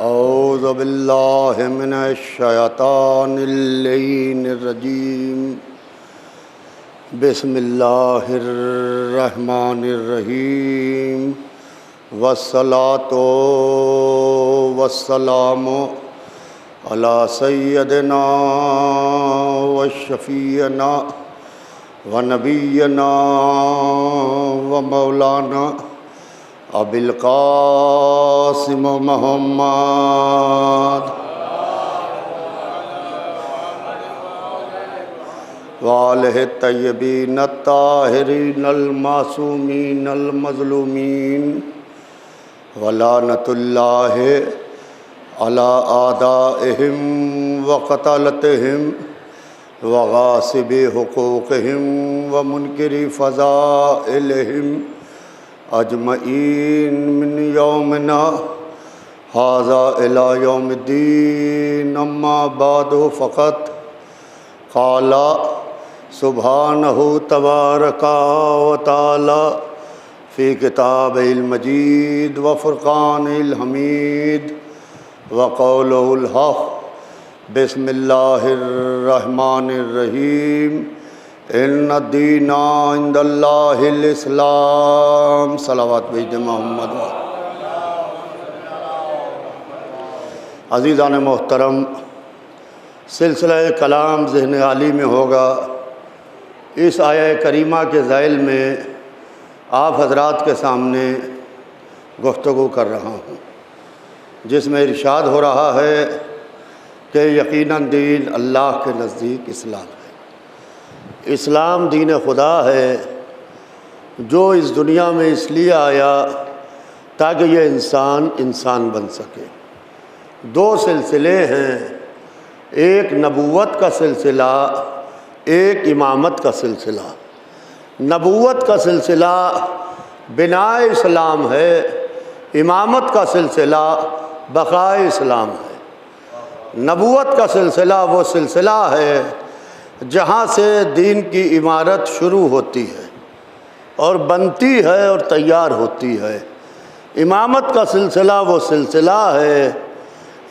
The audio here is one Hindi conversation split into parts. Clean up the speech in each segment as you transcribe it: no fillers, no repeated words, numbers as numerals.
औज़ु बिल्लाहि मिनश शैतानिर रजीम। बिस्मिल्लाहिर रहमानिर रहीम। वस्सलातो वस्सलामु अला सय्यदिना व शफ़ीना व नबीना व मौलाना अबिल क़ासिम मुहम्मद वालिहि तय्यबीन ताहिरीन अल मासूमीन अल मज़लूमीन वलानतुल्लाहि अला आदाइहिम व क़तलतिहिम व गासिबि हुकूक़िहिम व मुनकिरि फ़ज़ाइलिहिम अजमईन मिन यौमिना हाज़ा इला यौमिद्दीन। अम्मा बादु फ़क़त क़ाला सुब्हानहु तबारका व तआला फ़ी किताबिहिल मजीद व फ़ुरक़ानिल हमीद व क़ौलुहुल हक़। बिस्मिल्लाहिर रहमानिर रहीम। इन्ना दीना इंदल्लाहिल इस्लाम। सलावत भेज मोहम्मद। अज़ीज़ान मोहतरम, सिलसिला कलाम ज़हन आली में होगा। इस आया करीमा के ज़ैल में आप हज़रात के सामने गुफ्तगू कर रहा हूँ, जिसमें इरशाद हो रहा है कि यकीनन दीन अल्लाह के नज़दीक इस्लाम है। इस्लाम दीन खुदा है जो इस दुनिया में इसलिए आया ताकि ये इंसान बन सके। दो सिलसिले हैं, एक नबूवत का सिलसिला, एक इमामत का सिलसिला। नबूवत का सिलसिला बिनाए इस्लाम है, इमामत का सिलसिला बक़ाए इस्लाम है। नबूवत का सिलसिला वो सिलसिला है जहाँ से दीन की इमारत शुरू होती है और बनती है और तैयार होती है। इमामत का सिलसिला वो सिलसिला है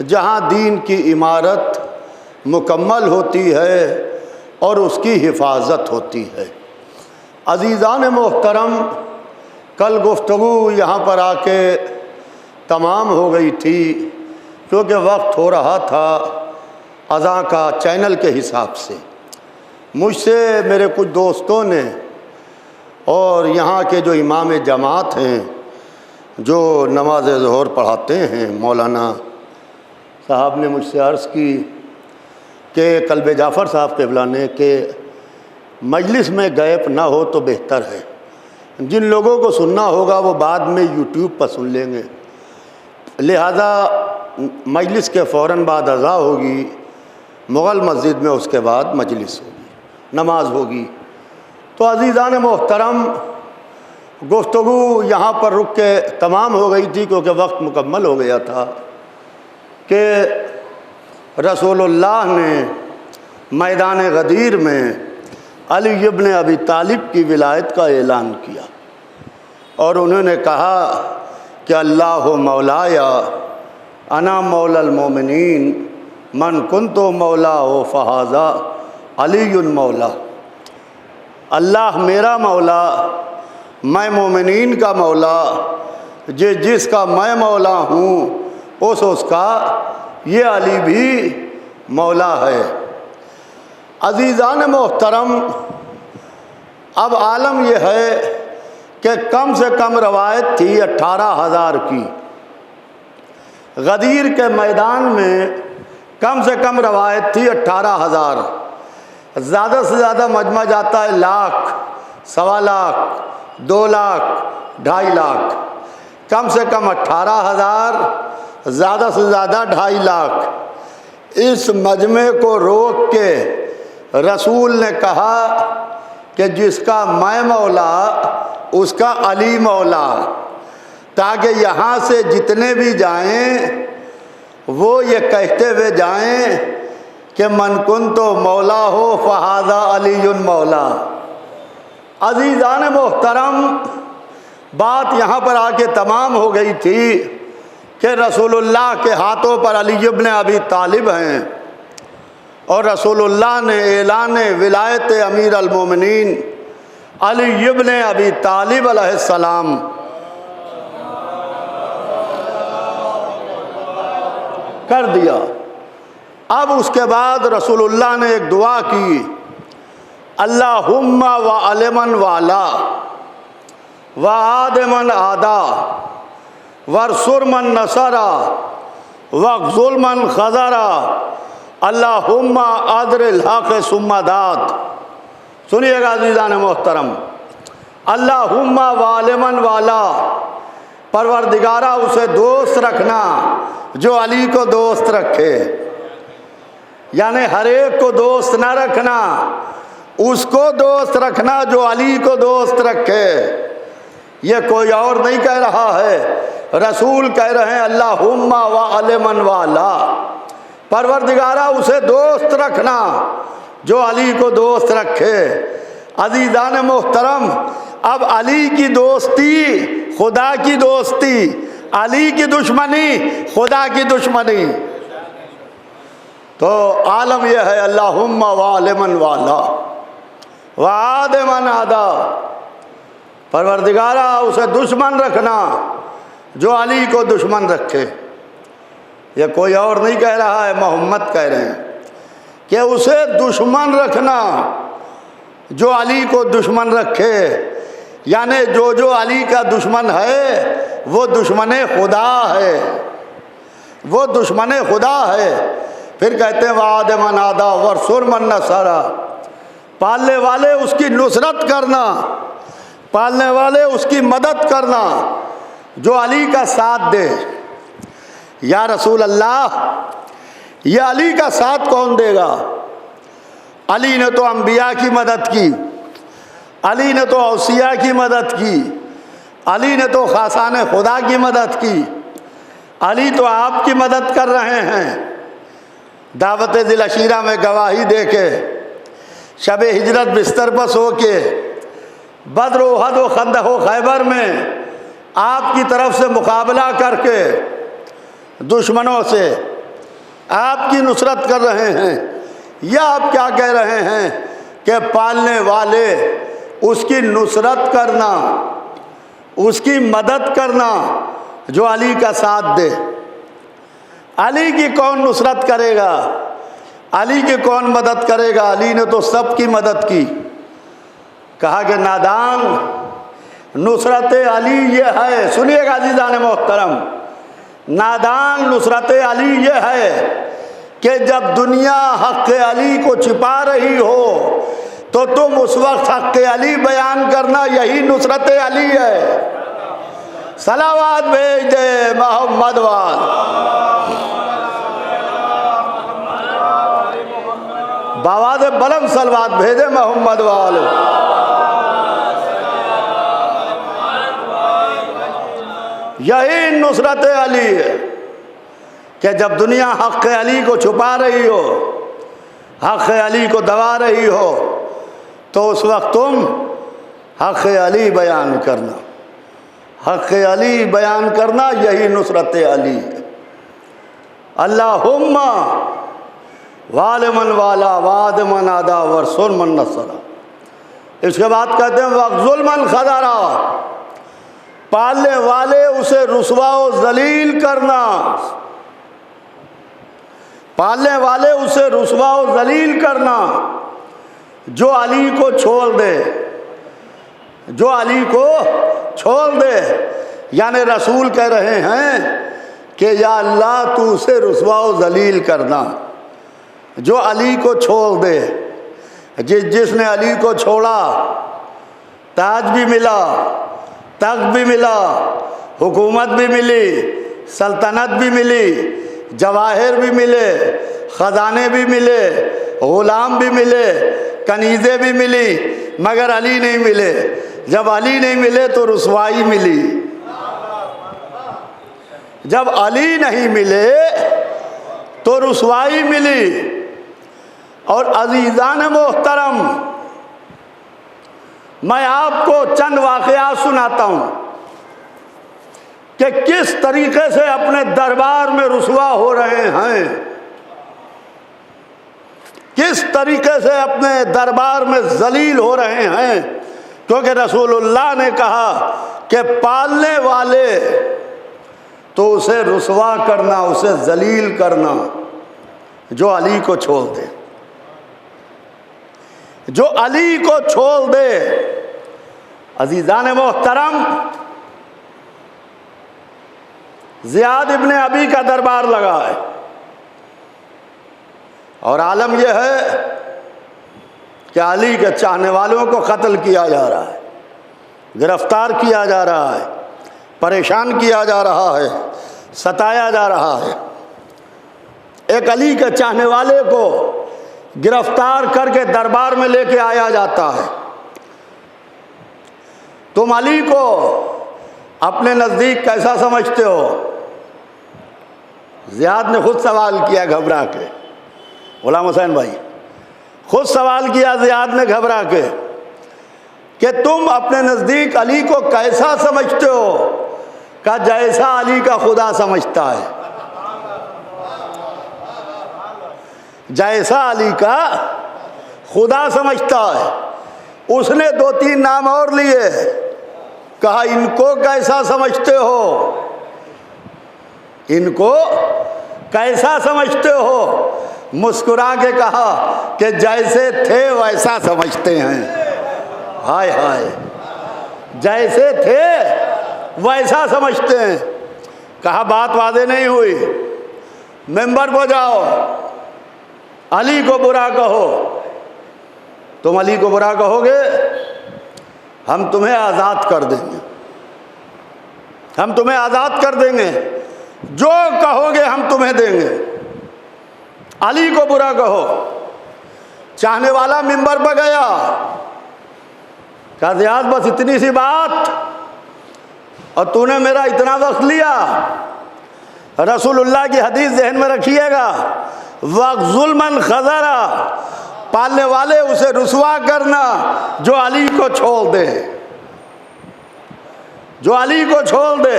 जहाँ दीन की इमारत मुकम्मल होती है और उसकी हिफाजत होती है। अज़ीज़ान मोहतरम, कल गुफ्तगू यहाँ पर आके तमाम हो गई थी क्योंकि वक्त हो रहा था अज़ां का चैनल के हिसाब से। मुझसे मेरे कुछ दोस्तों ने और यहाँ के जो इमाम जमात हैं जो नमाज ज़ोहर पढ़ाते हैं, मौलाना साहब ने मुझसे अर्ज़ की कि कल्बे जाफ़र साहब क़िबला ने कि मजलिस में गैप ना हो तो बेहतर है। जिन लोगों को सुनना होगा वो बाद में यूट्यूब पर सुन लेंगे, लिहाजा मजलिस के फ़ौरन बाद अज़ा होगी मुग़ल मस्जिद में, उसके बाद मजलिस होगी, नमाज होगी। तो अज़ीज़ान मोहतरम, गुफ्तगू यहाँ पर रुक के तमाम हो गई थी क्योंकि वक्त मुकम्मल हो गया था कि रसूलुल्लाह ने मैदान गदीर में अली इब्न अबी तालिब की विलायत का ऐलान किया और उन्होंने कहा कि अल्लाह मौलाया अना मौलल मोमिनीन मन कुन्तो मौला हो फ़हाज़ा अलीयुन मौला। अल्लाह मेरा मौला, मैं मोमिनीन का मौला, जिसका मैं मौला हूँ उसका ये अली भी मौला है। अज़ीज़ान मोहतरम, अब आलम यह है कि कम से कम रवायत थी 18,000 की। गदीर के मैदान में कम से कम रवायत थी 18,000। ज़्यादा से ज़्यादा मजमा जाता है लाख, सवा लाख, 2 लाख, 2.5 लाख। कम से कम 18,000, ज़्यादा से ज़्यादा 2.5 लाख। इस मजमे को रोक के रसूल ने कहा कि जिसका मैं मौला उसका अली मौला, ताकि यहाँ से जितने भी जाएं वो ये कहते हुए जाएं कि मन कुन्तो मौला हो फ़हाज़ा अलीयुन मौला। अज़ीज़ान मोहतरम, बात यहाँ पर आके तमाम हो गई थी कि रसूलुल्लाह के हाथों पर अली इब्न अबी तालिब हैं और रसूलुल्लाह ने ऐलान विलायत अमीर अल-मोमिनीन अली इब्न अबी तालिब अलैहिस्सलाम कर दिया। अब उसके बाद रसूलुल्लाह ने एक दुआ की, अल्लाहुम्मा व अलमन वाला व आदमन आदा वर्सुरमन नसरा वक़्ज़ुलमन खज़रा अल्लाहुम्मा अदरिल हक़ सुम्मा दात। सुनिएगा अज़ीज़ान मोहतरम, अल्लाहुम्मा व अलमन वाला, परवरदिगारा उसे दोस्त रखना जो अली को दोस्त रखे, यानी हर एक को दोस्त ना रखना, उसको दोस्त रखना जो अली को दोस्त रखे। ये कोई और नहीं कह रहा है, रसूल कह रहे हैं अल्लाहुम्मा व अलमन वाला, परवरदिगारा उसे दोस्त रखना जो अली को दोस्त रखे। अज़ीज़ान मोहतरम, अब अली की दोस्ती खुदा की दोस्ती, अली की दुश्मनी खुदा की दुश्मनी। तो आलम यह है अल्लाहुम्मा व अलमन वाला व आदमन आदा, परवरदिगारा उसे दुश्मन रखना जो अली को दुश्मन रखे। ये कोई और नहीं कह रहा है, मोहम्मद कह रहे हैं कि उसे दुश्मन रखना जो अली को दुश्मन रखे, यानी जो जो अली का दुश्मन है वो दुश्मन खुदा है, वो दुश्मन खुदा है। फिर कहते हैं वादमन आदा वर्सुरमन नसरा, पालने वाले उसकी नुसरत करना, पालने वाले उसकी मदद करना जो अली का साथ दे। या रसूल अल्लाह, ये अली का साथ कौन देगा? अली ने तो अंबिया की मदद की, अली ने तो औसिया की मदद की, अली ने तो खासान खुदा की मदद की, अली तो आपकी मदद कर रहे हैं। दावत दिल अशीरा में गवाही दे के, शब हिजरत बिस्तर पर सो के, बद्र उहद व खंदक व खैबर में आपकी तरफ से मुकाबला करके दुश्मनों से आपकी नुसरत कर रहे हैं। या आप क्या कह रहे हैं कि पालने वाले उसकी नुसरत करना, उसकी मदद करना जो अली का साथ दे। अली की कौन नुसरत करेगा? अली की कौन मदद करेगा? अली ने तो सबकी मदद की। कहा कि नादान, नुसरत अली ये है, सुनिएगा अज़ीज़ान मोहतरम, नादान नुसरत अली ये है कि जब दुनिया हक़ अली को छिपा रही हो तो तुम उस वक्त हक़ अली बयान करना, यही नुसरत अली है। सलावात भेज दे मोहम्मद वाल, बावाद बलम सलवात भेजे मोहम्मद वाल। यही नुसरत अली है कि जब दुनिया हक़ अली को छुपा रही हो, हक़ अली को दबा रही हो, तो उस वक्त तुम हक़ अली बयान करना, हक़ अली बयान करना, यही नुसरत अली है। अल्लाहुम्मा वालमन वाला वादमन आदा वर्सुरमन नसरा। इसके बाद कहते हैं वक़्ज़ुलमन खज़रा, पालने वाले उसे रुसवा व जलील करना, पालने वाले उसे रुसवा व जलील करना जो अली को छोड़ दे, जो अली को छोड़ दे। यानी रसूल कह रहे हैं कि या अल्लाह तू उसे रुसवा व जलील करना जो अली को छोड़ दे। जिसने अली को छोड़ा ताज भी मिला, तख्त भी मिला, हुकूमत भी मिली, सल्तनत भी मिली, जवाहिर भी मिले, ख़जाने भी मिले, ग़ुलाम भी मिले, कनीज़ें भी मिली, मगर अली नहीं मिले। जब अली नहीं मिले तो रुसवाई मिली। जब अली नहीं मिले तो रुसवाई मिली। और अज़ीज़ान मोहतरम, मैं आपको चंद वाक़यात सुनाता हूँ कि किस तरीके से अपने दरबार में रुसवा हो रहे हैं, किस तरीके से अपने दरबार में जलील हो रहे हैं। क्योंकि रसूलुल्लाह ने कहा कि पालने वाले तो उसे रुसवा करना, उसे जलील करना जो अली को छोड़ दे, जो अली को छोड़ दे। अजीजान मोहतरम, ज़ियाद इब्ने अबी का दरबार लगा है और आलम यह है कि अली के चाहने वालों को कत्ल किया जा रहा है, गिरफ्तार किया जा रहा है, परेशान किया जा रहा है, सताया जा रहा है। एक अली के चाहने वाले को गिरफ्तार करके दरबार में लेके आया जाता है। तुम अली को अपने नज़दीक कैसा समझते हो? ज़ियाद ने खुद सवाल किया घबरा के, गुलाम हुसैन भाई खुद सवाल किया ज़ियाद ने घबरा के कि तुम अपने नज़दीक अली को कैसा समझते हो? का जैसा अली का खुदा समझता है, जैसा अली का खुदा समझता है। उसने दो तीन नाम और लिए, कहा इनको कैसा समझते हो, इनको कैसा समझते हो? मुस्कुरा के कहा कि जैसे थे वैसा समझते हैं। हाय हाय, जैसे थे वैसा समझते हैं। कहा बात वादे नहीं हुई, मेंबर पर जाओ, अली को बुरा कहो। तुम अली को बुरा कहोगे, हम तुम्हें आज़ाद कर देंगे, हम तुम्हें आज़ाद कर देंगे, जो कहोगे हम तुम्हें देंगे। अली को बुरा कहो। चाहने वाला मिंबर पर गया, कहा ज़ियाद बस इतनी सी बात और तूने मेरा इतना वक्त लिया। रसूलुल्लाह की हदीस ज़हन में रखिएगा, वक़्ज़ुल्मन खज़रा, पालने वाले उसे रुसवा करना जो अली को छोड़ दे, जो अली को छोड़ दे।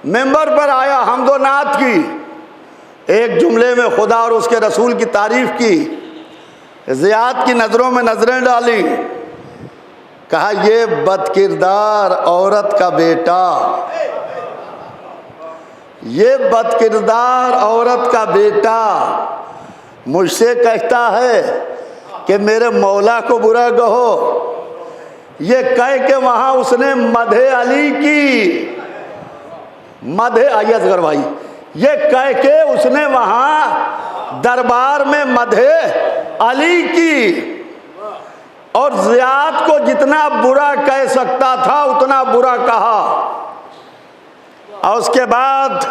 मेंबर पर आया, हमदो नात की, एक जुमले में खुदा और उसके रसूल की तारीफ की, ज़ियाद की नज़रों में नज़रें डाली, कहा ये बदकिरदार औरत का बेटा, ये बदकिरदार औरत का बेटा मुझसे कहता है कि मेरे मौला को बुरा कहो। ये कह के वहाँ उसने मधे अली की, मधे असगर भाई, ये कह के उसने वहाँ दरबार में मधे अली की, और ज़ियाद को जितना बुरा कह सकता था उतना बुरा कहा। और उसके बाद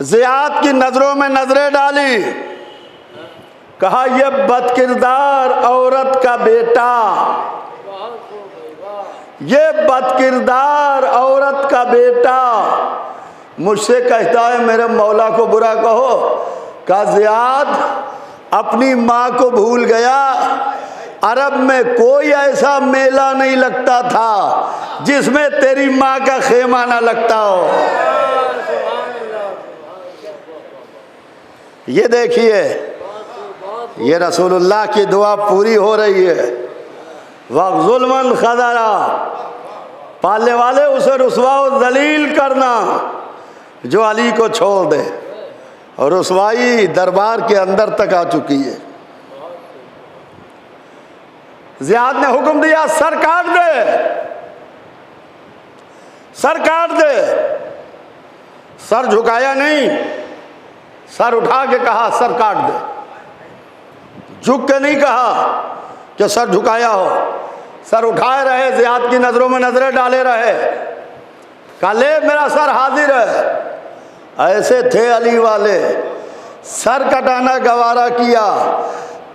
ज़ियाद की नज़रों में नज़रें डाली, कहा यह बदकिरदार औरत का बेटा, ये बदकिरदार औरत का बेटा मुझसे कहता है मेरे मौला को बुरा कहो। कहा ज़ियाद अपनी माँ को भूल गया। अरब में कोई ऐसा मेला नहीं लगता था जिसमें तेरी माँ का खेमा ना लगता हो। ये देखिए, ये रसूलुल्लाह की दुआ पूरी हो रही है। वक़्ज़ुल्मन खज़रा, पालने वाले उसे रुसवा और जलील करना जो अली को छोड़ दे। और रुसवाई दरबार के अंदर तक आ चुकी है। ज़ियाद ने हुक्म दिया सर काट दे, सर काट दे। सर झुकाया नहीं, सर उठा के कहा सर काट दे। झुक के नहीं कहा कि सर झुकाया हो, सर उठाए रहे, ज़ियाद की नज़रों में नज़रें डाले रहे। कहा ले मेरा सर हाजिर है। ऐसे थे अली वाले, सर कटाना गवारा किया,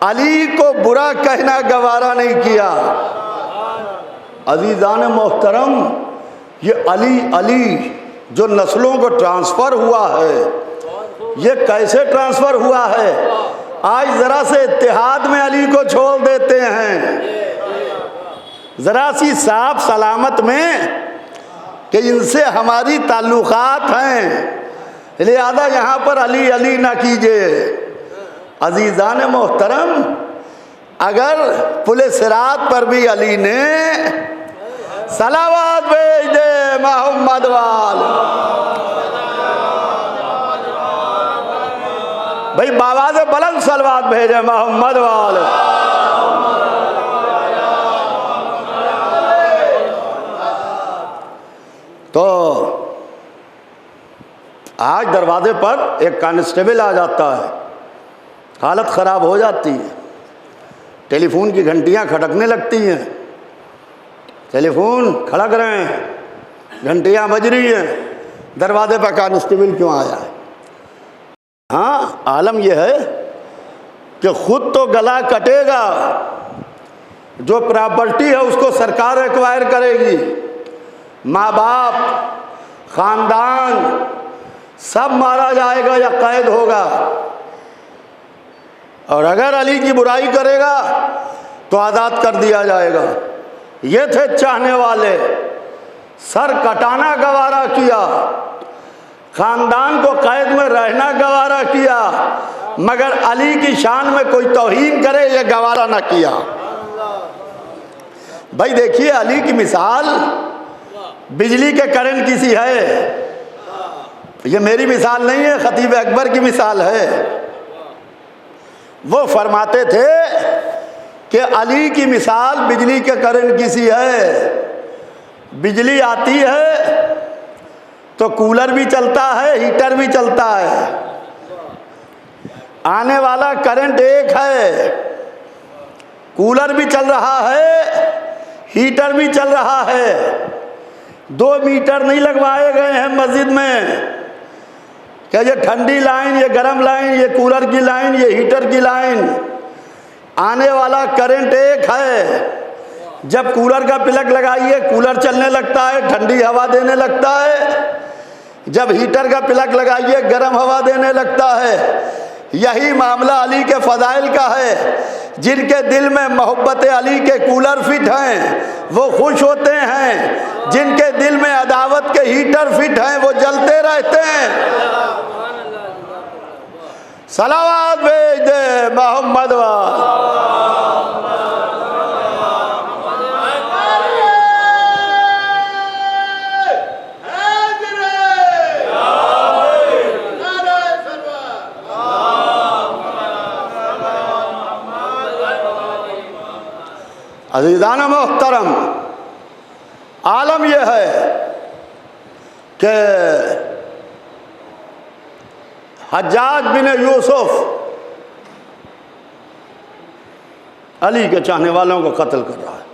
अली को बुरा कहना गवारा नहीं किया। अज़ीज़ान मोहतरम, ये अली अली जो नस्लों को ट्रांसफ़र हुआ है, ये कैसे ट्रांसफ़र हुआ है? आज ज़रा से इत्तेहाद में अली को छोड़ देते हैं, ज़रा सी साफ सलामत में कि इनसे हमारी ताल्लुकात हैं, लिहाजा यहाँ पर अली अली ना कीजिए। अजीज़ान मोहतरम, अगर पुले सिरात पर भी अली ने सलावत भेज दे मोहम्मद वाल, भाई बाबा से बुलंद सलवात भेजे मोहम्मद वाल। तो आज दरवाजे पर एक कांस्टेबल आ जाता है, हालत ख़राब हो जाती है, टेलीफोन की घंटियां खटकने लगती हैं, टेलीफोन खड़क रहे हैं, घंटियां बज रही हैं, दरवाजे पर कांस्टेबल क्यों आया है? हाँ, आलम यह है कि खुद तो गला कटेगा, जो प्रॉपर्टी है उसको सरकार एक्वायर करेगी, माँ बाप, ख़ानदान सब मारा जाएगा या कैद होगा। और अगर अली की बुराई करेगा तो आज़ाद कर दिया जाएगा। ये थे चाहने वाले, सर कटाना गवारा किया, ख़ानदान को कैद में रहना गवारा किया, मगर अली की शान में कोई तौहीन करे ये गवारा ना किया। भाई देखिए, अली की मिसाल बिजली के करंट की सी है, ये मेरी मिसाल नहीं है, खतीब अकबर की मिसाल है। वो फरमाते थे कि अली की मिसाल बिजली के करंट की सी है। बिजली आती है तो कूलर भी चलता है, हीटर भी चलता है। आने वाला करंट एक है, कूलर भी चल रहा है, हीटर भी चल रहा है। 2 मीटर नहीं लगवाए गए हैं मस्जिद में क्या ये ठंडी लाइन, ये गर्म लाइन, ये कूलर की लाइन, ये हीटर की लाइन। आने वाला करंट एक है। जब कूलर का प्लग लगाइए कूलर चलने लगता है, ठंडी हवा देने लगता है। जब हीटर का प्लग लगाइए गर्म हवा देने लगता है। यही मामला अली के फ़ज़ाइल का है। जिनके दिल में मोहब्बत अली के कूलर फिट हैं वो खुश होते हैं, जिनके दिल में अदावत के हीटर फिट हैं वो जलते रहते हैं। सलावत भेज दे मोहम्मद वाल। अज़ीज़ान मोहतरम, आलम यह है कि हज्जाज बिन यूसुफ अली के चाहने वालों को कत्ल कर रहा है।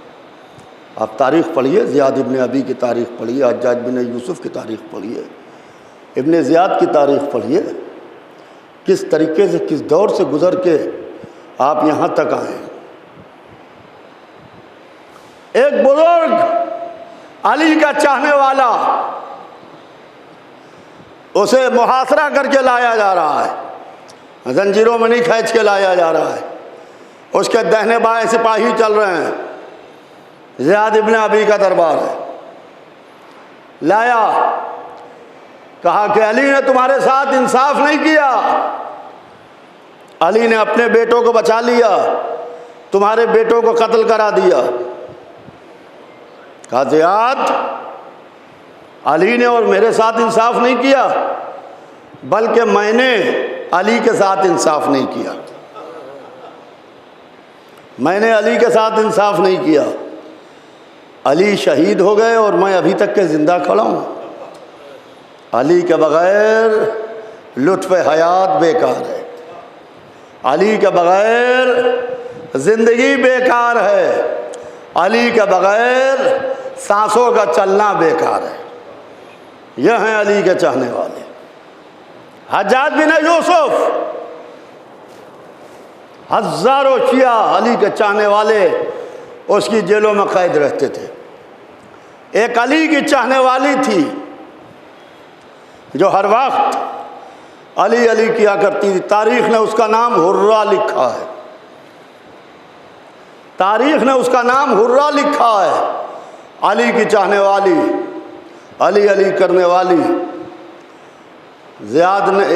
आप तारीख़ पढ़िए, ज़ियाद इब्न अबी की तारीख़ पढ़िए, हज्जाज बिन यूसुफ की तारीख़ पढ़िए, इब्न ज़ियाद की तारीख़ पढ़िए, किस तरीके से, किस दौर से गुज़र के आप यहाँ तक आए। एक बुजुर्ग अली का चाहने वाला, उसे मुहासरा करके लाया जा रहा है, जंजीरों में नहीं खींच के लाया जा रहा है। उसके दाहिने बाएं सिपाही चल रहे हैं, ज़ियाद इब्न अबी का दरबार है। लाया, कहा कि अली ने तुम्हारे साथ इंसाफ नहीं किया, अली ने अपने बेटों को बचा लिया, तुम्हारे बेटों को कत्ल करा दिया। कहा ज़ियाद, अली ने और मेरे साथ इंसाफ नहीं किया, बल्कि मैंने अली के साथ इंसाफ नहीं किया। मैंने अली के साथ इंसाफ नहीं किया। अली शहीद हो गए और मैं अभी तक के ज़िंदा खड़ा हूँ। अली के बग़ैर लुत्फ़ हयात बेकार है, अली के बग़ैर ज़िंदगी बेकार है, अली के बग़ैर सांसों का चलना बेकार है। यह हैं अली के चाहने वाले। हज्जाज बिन यूसुफ, हज़ारों शिया अली के चाहने वाले उसकी जेलों में कैद रहते थे। एक अली की चाहने वाली थी जो हर वक्त अली अली किया करती थी। तारीख़ ने उसका नाम हुर्रा लिखा है, तारीख़ ने उसका नाम हुर्रा लिखा है। अली की चाहने वाली अली अली करने वाली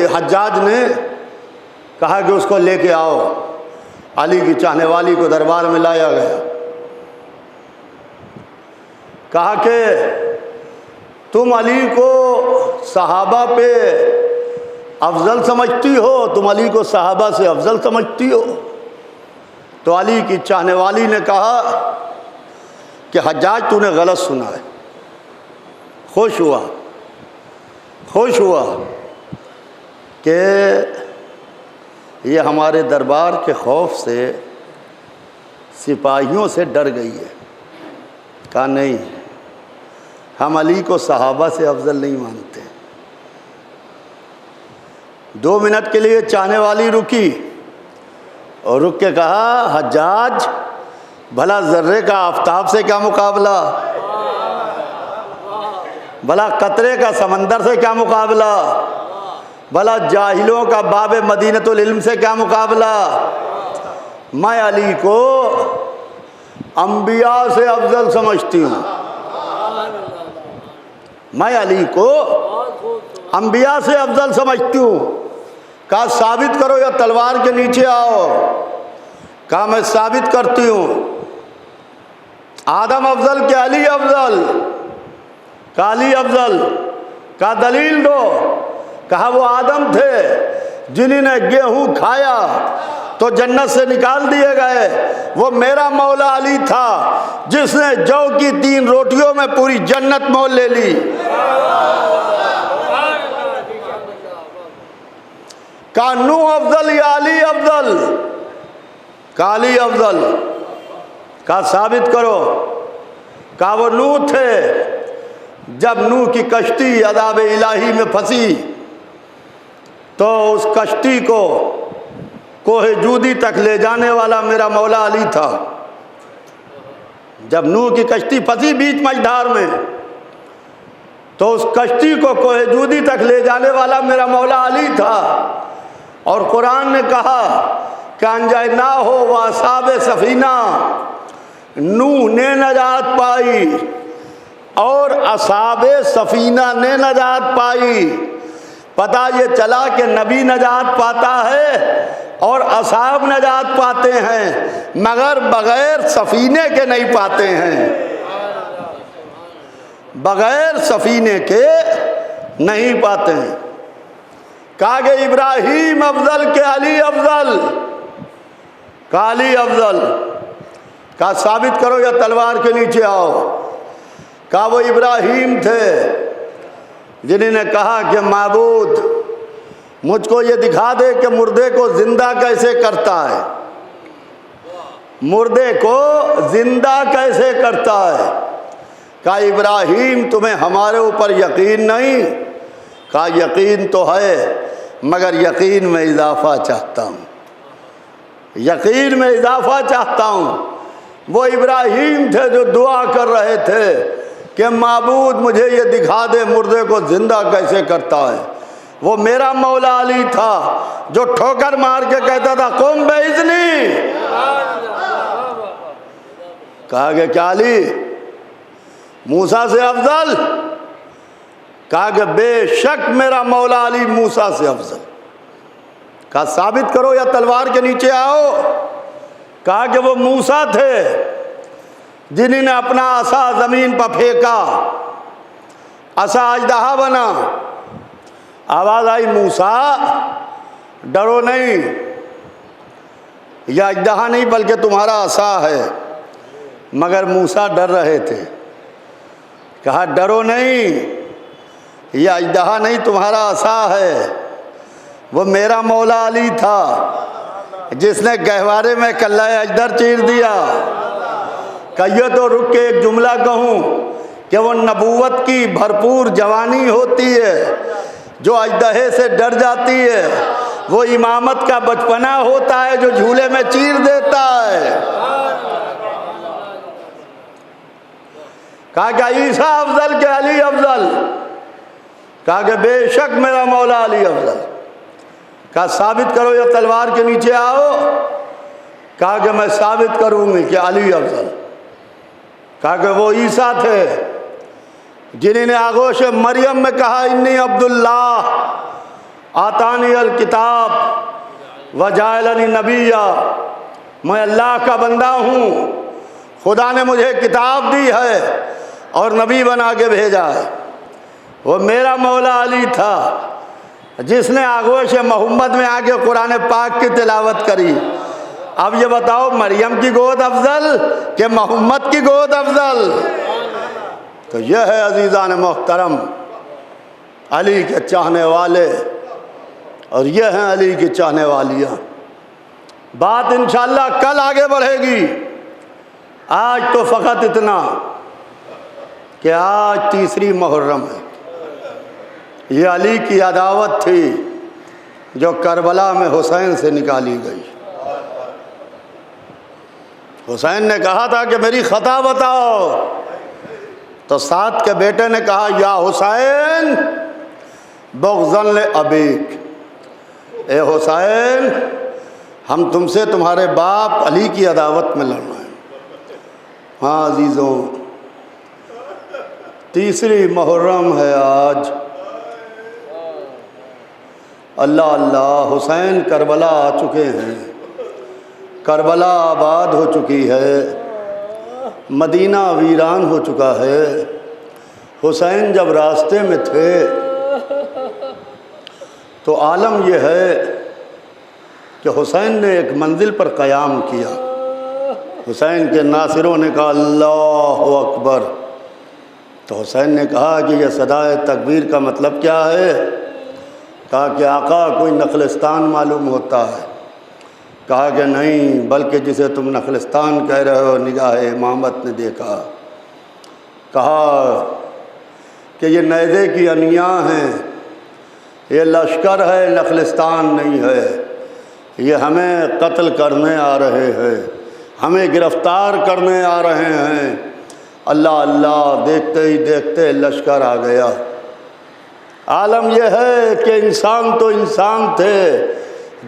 हज्जाज ने कहा कि उसको लेके आओ। अली की चाहने वाली को दरबार में लाया गया। कहा कि तुम अली को सहाबा पे अफजल समझती हो, तुम अली को सहाबा से अफजल समझती हो। तो अली की चाहने वाली ने कहा कि हज्जाज तूने गलत सुना है। खुश हुआ कि ये हमारे दरबार के खौफ से सिपाहियों से डर गई है। कहा नहीं, हम अली को सहाबा से अफजल नहीं मानते। 2 मिनट के लिए चाहने वाली रुकी और रुक के कहा हज्जाज भला जर्रे का आफताब से क्या मुकाबला, भला कतरे का समंदर से क्या मुकाबला, भला जाहिलों का बाबे मदीनतुल इल्म से क्या मुकाबला। मैं अली को अंबिया से अफजल समझती हूँ, मैं अली को अंबिया से अफजल समझती हूँ। कहा साबित करो या तलवार के नीचे आओ। कहा मैं साबित करती हूँ। आदम अफजल के अली अफजल। कहा अली अफजल। कहा दलील दो। कहा वो आदम थे जिन्होंने गेहूं खाया तो जन्नत से निकाल दिए गए। वो मेरा मौला अली था जिसने जौ की 3 रोटियों में पूरी जन्नत मोल ले ली। कहा नूह अफजल या अली अफजल। कहा अली अफजल। कहा साबित करो। कहा वो नूह थे, जब नूह की कश्ती अज़ाब इलाही में फंसी तो उस कश्ती को कोहे जूदी तक ले जाने वाला मेरा मौला अली था। जब नूह की कश्ती फंसी बीच मझधार में तो उस कश्ती को कोहे जूदी तक ले जाने वाला मेरा मौला अली था। और कुरान ने कहा कि अंजाए ना हो वासाबे सफीना, नूह ने नजात पाई और असाबे सफीना ने नजात पाई। पता ये चला कि नबी नजात पाता है और असाब नजात पाते हैं, मगर बगैर सफीने के नहीं पाते हैं, बगैर सफीने के नहीं पाते हैं। कहा कि इब्राहीम अफजल के अली अफजल। कहा अली अफजल। कहा साबित करो या तलवार के नीचे आओ। कहा वो इब्राहीम थे जिन्होंने कहा कि माबूद मुझको ये दिखा दे कि मुर्दे को जिंदा कैसे करता है, मुर्दे को जिंदा कैसे करता है। कहा इब्राहीम तुम्हें हमारे ऊपर यकीन नहीं। कहा यकीन तो है मगर यकीन में इजाफा चाहता हूँ, यकीन में इजाफा चाहता हूँ। वो इब्राहीम थे जो दुआ कर रहे थे कि माबूद मुझे ये दिखा दे मुर्दे को जिंदा कैसे करता है। वो मेरा मौला अली था जो ठोकर मार के कहता था कुम बेइज़्नी। कहा कि क्या अली मूसा से अफजल। कहा कि बेशक मेरा मौला अली मूसा से अफजल। कहा साबित करो या तलवार के नीचे आओ। कहा कि वो मूसा थे जिन्होंने अपना असा जमीन पर फेंका, असा अजदहा बना। आवाज आई मूसा डरो नहीं, यह अजदहा नहीं बल्कि तुम्हारा असा है। मगर मूसा डर रहे थे। कहा डरो नहीं, यह अजदहा नहीं तुम्हारा असा है। वो मेरा मौला अली था जिसने गहवारे में कल्ला अजदर चीर दिया। कहिए तो रुक के एक जुमला कहूँ कि वो नबूवत की भरपूर जवानी होती है जो अजदहे से डर जाती है। वो इमामत का बचपना होता है जो झूले में चीर देता है। कहा क्या ईसा अफजल के अली अफजल। कहा कि बेशक मेरा मौला अली अफजल। कहा साबित करो या तलवार के नीचे आओ। कहा कि मैं साबित करूंगी कि अली अफजल। कहा कि वो ईसा थे जिन्होंने आगोश मरियम में कहा इन्नी अब्दुल्लाह आतानी अल किताब वजायलनी नबिया, मैं अल्लाह का बंदा हूँ, खुदा ने मुझे किताब दी है और नबी बना के भेजा है। वो मेरा मौला अली था जिसने आगोश मोहम्मद में आके कुरान पाक की तिलावत करी। अब ये बताओ मरियम की गोद अफजल कि मोहम्मद की गोद अफजल? तो यह है अजीज़ान मोहतरम अली के चाहने वाले और यह हैं अली की चाहने वालियाँ। बात इंशाअल्लाह कल आगे बढ़ेगी। आज तो फ़कत इतना कि आज तीसरी मुहर्रम है। ये अली की अदावत थी जो करबला में हुसैन से निकाली गई। हुसैन ने कहा था कि मेरी ख़ता बताओ, तो साद के बेटे ने कहा या हुसैन बग़ज़न अबीक, ए हुसैन हम तुमसे तुम्हारे बाप अली की अदावत में लड़ना है। हाँ अजीज़ों, तीसरी मुहर्रम है आज। अल्लाह अल्लाह, हुसैन करबला आ चुके हैं, करबला आबाद हो चुकी है, मदीना वीरान हो चुका है। हुसैन जब रास्ते में थे तो आलम यह है कि हुसैन ने एक मंजिल पर क़याम किया। हुसैन के नासिरों ने कहा अल्लाहु अकबर। तो हुसैन ने कहा कि यह सदाए तकबीर का मतलब क्या है? कहा कि आका कोई नखलिस्तान मालूम होता है। कहा कि नहीं, बल्कि जिसे तुम नखलिस्तान कह रहे हो निगाह इमामत ने देखा। कहा कि ये नैज़े की अनियाँ हैं, ये लश्कर है, नखलिस्तान नहीं है। ये हमें कत्ल करने आ रहे हैं, हमें गिरफ़्तार करने आ रहे हैं। अल्लाह अल्लाह, देखते ही देखते लश्कर आ गया। आलम यह है कि इंसान तो इंसान थे,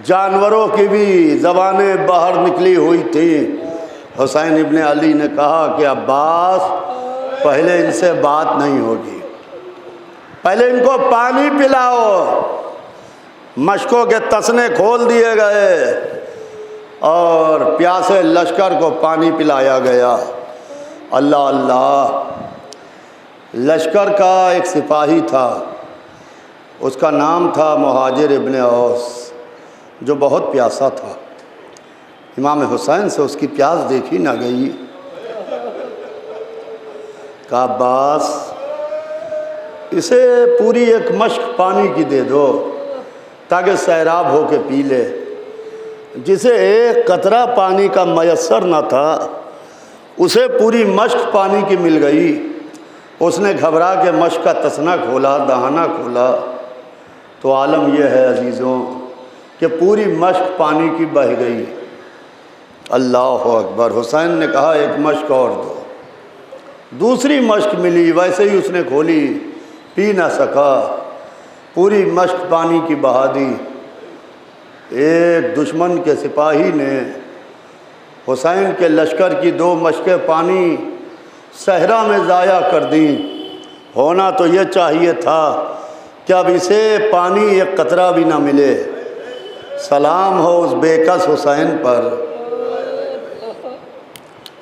जानवरों की भी ज़बानें बाहर निकली हुई थी। हुसैन इब्ने अली ने कहा कि अब्बास पहले इनसे बात नहीं होगी, पहले इनको पानी पिलाओ। मशकों के तसने खोल दिए गए और प्यासे लश्कर को पानी पिलाया गया। अल्लाह अल्लाह, लश्कर का एक सिपाही था, उसका नाम था मुहाजिर इब्ने औस, जो बहुत प्यासा था। इमाम हुसैन से उसकी प्यास देखी ना गई। कहा अब्बास इसे पूरी एक मश्क पानी की दे दो ताकि सैराब हो के पी ले। जिसे एक कतरा पानी का मयस्सर न था उसे पूरी मश्क पानी की मिल गई। उसने घबरा के मश्क का तसना खोला, दहाना खोला, तो आलम यह है अजीज़ों कि पूरी मश्क पानी की बह गई। अल्लाह अकबर। हुसैन ने कहा एक मश्क और दो। दूसरी मश्क मिली, वैसे ही उसने खोली, पी ना सका, पूरी मश्क पानी की बहा दी। एक दुश्मन के सिपाही ने हुसैन के लश्कर की दो मश्कें पानी सहरा में ज़ाया कर दी। होना तो ये चाहिए था कि अब इसे पानी एक कतरा भी ना मिले। सलाम हो उस बेकस हुसैन पर,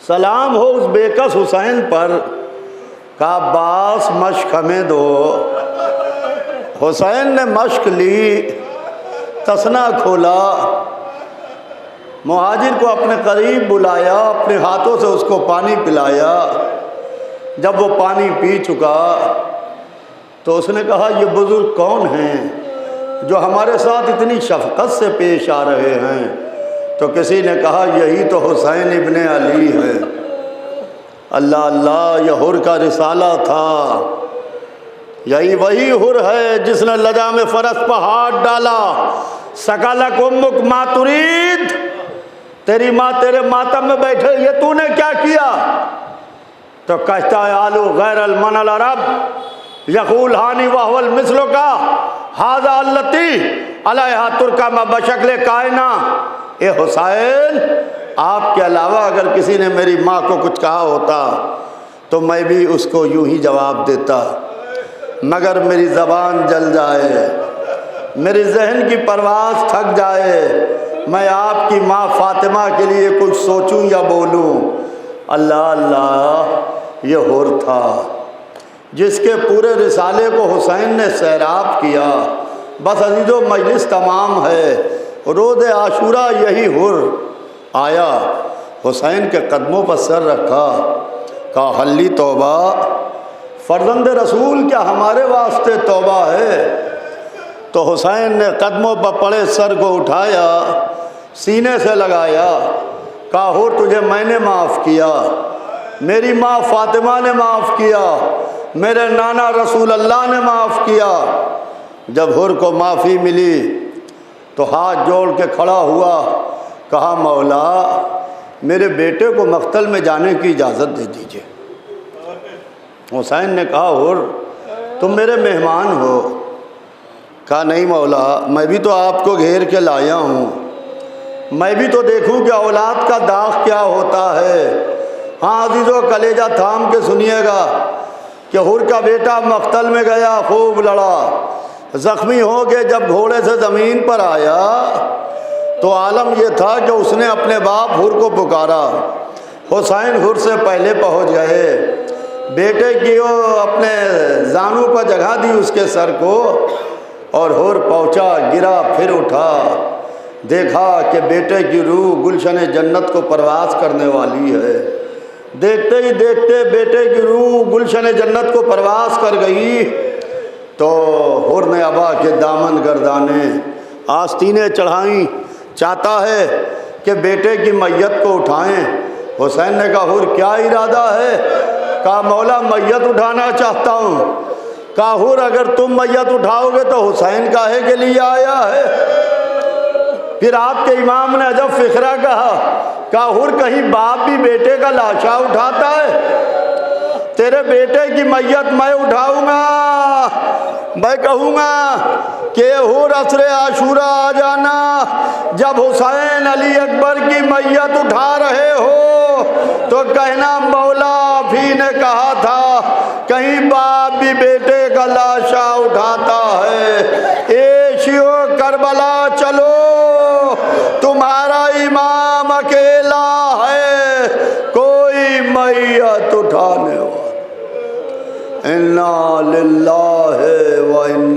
सलाम हो उस बेकस हुसैन पर। का अब्बास मश्क हमें दो। हुसैन ने मश्क ली, तसना खोला, मुहाजिर को अपने करीब बुलाया, अपने हाथों से उसको पानी पिलाया। जब वो पानी पी चुका तो उसने कहा ये बुज़ुर्ग कौन हैं जो हमारे साथ इतनी शफ़क़त से पेश आ रहे हैं? तो किसी ने कहा यही तो हुसैन इब्ने अली है। अल्लाह अल्लाह, यह हुर का रिसाला था, यही वही हुर है जिसने लजा में फ़रस पर हाथ डाला। सकलक उम्मुक मातुरीद, तेरी माँ तेरे मातम में बैठे, ये तूने क्या किया? तो कहता है आलू गैर अलमनल अरब यकूल हानी वाहवल मिसलो का हाजा अल्लती अलैहा तुर्का में बशक्ल कायना। ए हुसैन, आपके अलावा अगर किसी ने मेरी माँ को कुछ कहा होता तो मैं भी उसको यूं ही जवाब देता, मगर मेरी ज़बान जल जाए, मेरे जहन की परवाज़ थक जाए, मैं आपकी माँ फ़ातिमा के लिए कुछ सोचूं या बोलूं। अल्लाह अल्लाह, ये हुर था जिसके पूरे रिसाले को हुसैन ने सैराब किया। बस अजीज़ो मजलिस तमाम है, रोज़ आशूरा यही हुर आया, हुसैन के कदमों पर सर रखा, कहा हल्ली तौबा, फर्जंद रसूल क्या हमारे वास्ते तौबा है। तो हुसैन ने कदमों पर पड़े सर को उठाया, सीने से लगाया, कहा हुर तुझे मैंने माफ़ किया, मेरी माँ फ़ातिमा ने माफ़ किया, मेरे नाना रसूल अल्लाह ने माफ़ किया। जब हुर को माफ़ी मिली तो हाथ जोड़ के खड़ा हुआ, कहा मौला मेरे बेटे को मख्तल में जाने की इजाज़त दे दीजिए। हुसैन ने कहा हुर तुम मेरे मेहमान हो। कहा नहीं मौला, मैं भी तो आपको घेर के लाया हूँ, मैं भी तो देखूँ कि औलाद का दाग क्या होता है। हाँ अजीज़ो कलेजा थाम के सुनिएगा कि हुर का बेटा मख्तल में गया, खूब लड़ा, ज़ख्मी हो के जब घोड़े से ज़मीन पर आया तो आलम यह था कि उसने अपने बाप हुर को पुकारा। हुसैन हुर से पहले पहुंच गए, बेटे की वो अपने जानू पर जगह दी उसके सर को, और हुर पहुंचा, गिरा, फिर उठा, देखा कि बेटे की रूह गुलशन जन्नत को परवास करने वाली है। देखते ही देखते बेटे की रूह गुलशन जन्नत को परवास कर गई तो हुर ने अबा के दामन गर्दाने, आस्तीनें चढ़ाई, चाहता है कि बेटे की मैयत को उठाएं। हुसैन ने कहा हुर क्या इरादा है। कहा मौला मैयत उठाना चाहता हूँ। कहा हुर अगर तुम मैयत उठाओगे तो हुसैन काहे के लिए आया है। फिर आपके इमाम ने अजब फिक्रा कहा हुर कहीं बाप भी बेटे का लाशा उठाता है। तेरे बेटे की मैयत मैं उठाऊंगा, मैं कहूँगा कि हुर असरे आशूरा आ जाना, जब हुसैन अली अकबर की मैयत उठा रहे हो तो कहना मौला भी ने कहा था कहीं बाप भी बेटे का लाशा उठाता है। एशियो करबला चलो, तुम्हारा इमाम अकेला है, कोई मैयत उठाने वाला। इन्ना लिल्लाहि व इन्ना